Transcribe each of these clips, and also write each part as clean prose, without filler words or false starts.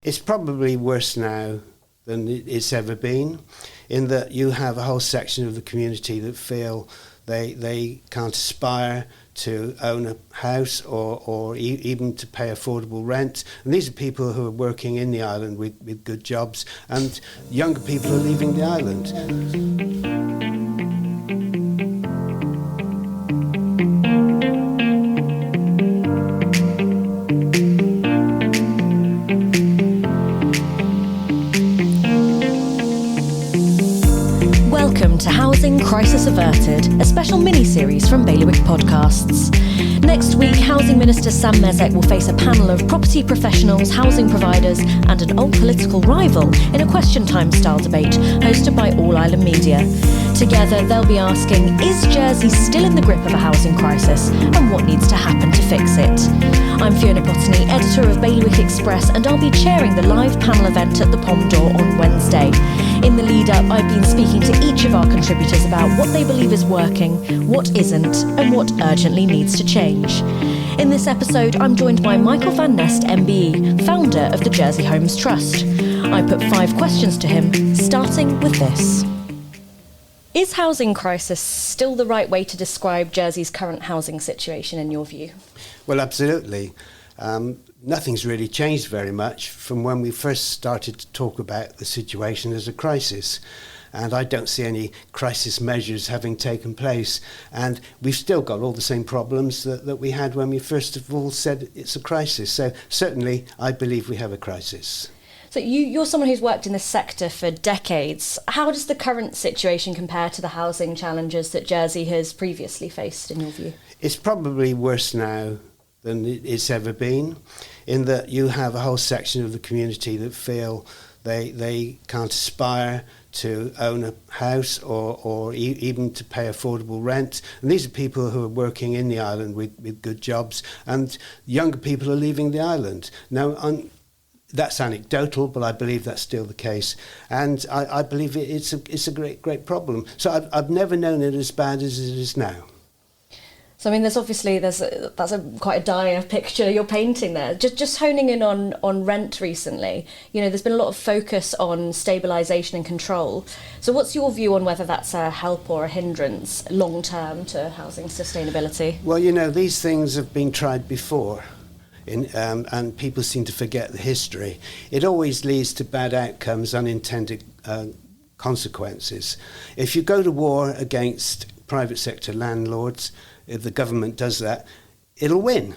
It's probably worse now than it's ever been, in that you have a whole section of the community that feel they can't aspire to own a house or even to pay affordable rent. And these are people who are working in the island with good jobs, and younger people are leaving the island. Welcome to Housing Crisis Averted, a special mini-series from Bailiwick Podcasts. Next week, Housing Minister Sam Mesek will face a panel of property professionals, housing providers and an old political rival in a question time style debate hosted by All Island Media. Together, they'll be asking, is Jersey still in the grip of a housing crisis, and what needs to happen to fix it? I'm Fiona Potigny, editor of Bailiwick Express, and I'll be chairing the live panel event at the Pom Door on Wednesday. In the lead-up, I've been speaking to each of our contributors about what they believe is working, what isn't, and what urgently needs to change. In this episode, I'm joined by Michael Van Neste MBE, founder of the Jersey Homes Trust. I put 5 questions to him, starting with this. Is housing crisis still the right way to describe Jersey's current housing situation in your view? Well, absolutely. Nothing's really changed very much from when we first started to talk about the situation as a crisis. And I don't see any crisis measures having taken place. And we've still got all the same problems that we had when we first of all said it's a crisis. So certainly, I believe we have a crisis. So you're someone who's worked in this sector for decades. How does the current situation compare to the housing challenges that Jersey has previously faced, in your view? It's probably worse now than it's ever been, in that you have a whole section of the community that feel they can't aspire to own a house or even to pay affordable rent. And these are people who are working in the island with good jobs, and younger people are leaving the island. Now, that's anecdotal, but I believe that's still the case. And I believe it's a great problem. So I've never known it as bad as it is now. So, I mean, that's quite a dire picture you're painting there. Just honing in on rent recently, there's been a lot of focus on stabilisation and control. So what's your view on whether that's a help or a hindrance long-term to housing sustainability? Well, these things have been tried before. And people seem to forget the history. It always leads to bad outcomes, unintended consequences. If you go to war against private sector landlords, if the government does that, it'll win.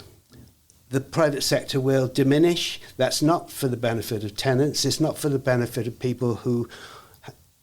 The private sector will diminish. That's not for the benefit of tenants. It's not for the benefit of people who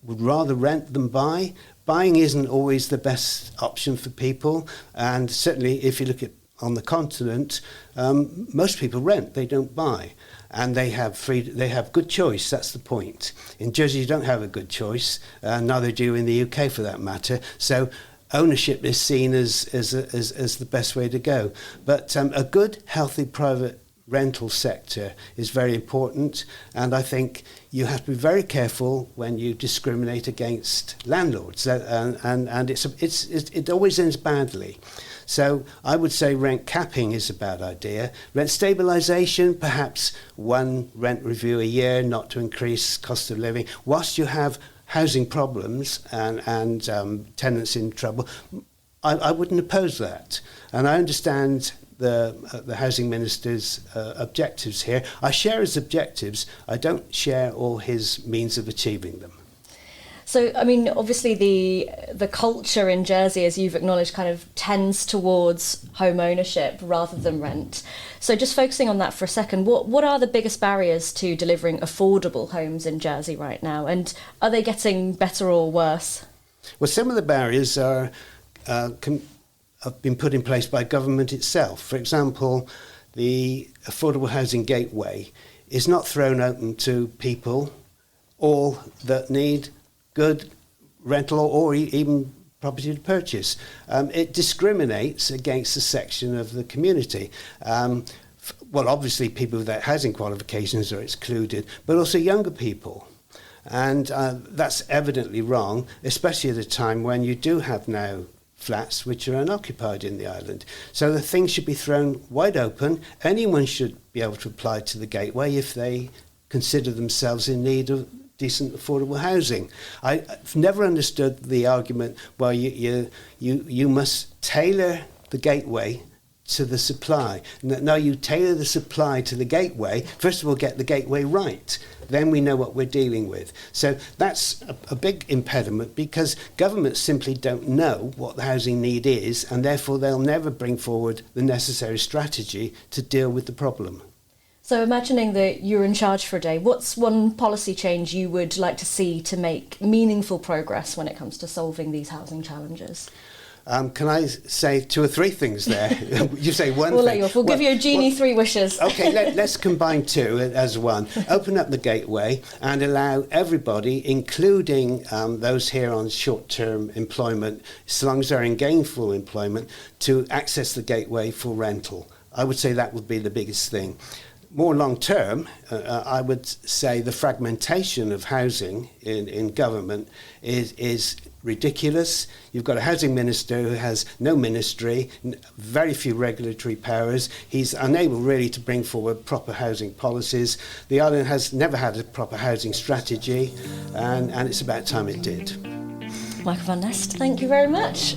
would rather rent than buy. Buying isn't always the best option for people. And certainly if you look at on the continent, most people rent, they don't buy. And they have good choice, that's the point. In Jersey, you don't have a good choice, neither do you in the UK for that matter. So ownership is seen as the best way to go. But a good, healthy private rental sector is very important. And I think you have to be very careful when you discriminate against landlords. And it always ends badly. So I would say rent capping is a bad idea. Rent stabilisation, perhaps one rent review a year, not to increase cost of living. Whilst you have housing problems and tenants in trouble, I wouldn't oppose that. And I understand the Housing Minister's objectives here. I share his objectives. I don't share all his means of achieving them. So, I mean, obviously the culture in Jersey, as you've acknowledged, kind of tends towards home ownership rather than rent. So just focusing on that for a second, what are the biggest barriers to delivering affordable homes in Jersey right now? And are they getting better or worse? Well, some of the barriers have been put in place by government itself. For example, the Affordable Housing Gateway is not thrown open to people, all that need good rental or even property to purchase. It discriminates against a section of the community. Well, obviously people without housing qualifications are excluded, but also younger people. And that's evidently wrong, especially at a time when you do have now flats which are unoccupied in the island. So the thing should be thrown wide open. Anyone should be able to apply to the gateway if they consider themselves in need of decent, affordable housing. I've never understood the argument, well, you must tailor the gateway to the supply. No, you tailor the supply to the gateway. First of all, get the gateway right. Then we know what we're dealing with. So that's a big impediment, because governments simply don't know what the housing need is, and therefore they'll never bring forward the necessary strategy to deal with the problem. So imagining that you're in charge for a day, what's one policy change you would like to see to make meaningful progress when it comes to solving these housing challenges? Can I say 2 or 3 things there? You say one We'll thing. let you off. We'll give you a genie 3 wishes. Okay, let's combine 2 as one. Open up the gateway and allow everybody, including those here on short-term employment, so long as they're in gainful employment, to access the gateway for rental. I would say that would be the biggest thing. More long-term, I would say the fragmentation of housing in government is ridiculous. You've got a housing minister who has no ministry, very few regulatory powers. He's unable really to bring forward proper housing policies. The island has never had a proper housing strategy, and it's about time it did. Michael Van Neste, thank you very much.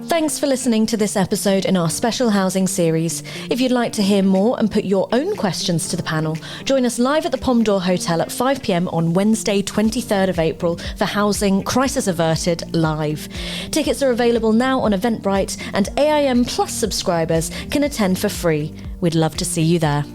Thanks for listening to this episode in our special housing series. If you'd like to hear more and put your own questions to the panel, join us live at the Pomdor Hotel at 5 p.m. on Wednesday, 23rd of April for Housing Crisis Averted Live. Tickets are available now on Eventbrite, and AIM Plus subscribers can attend for free. We'd love to see you there.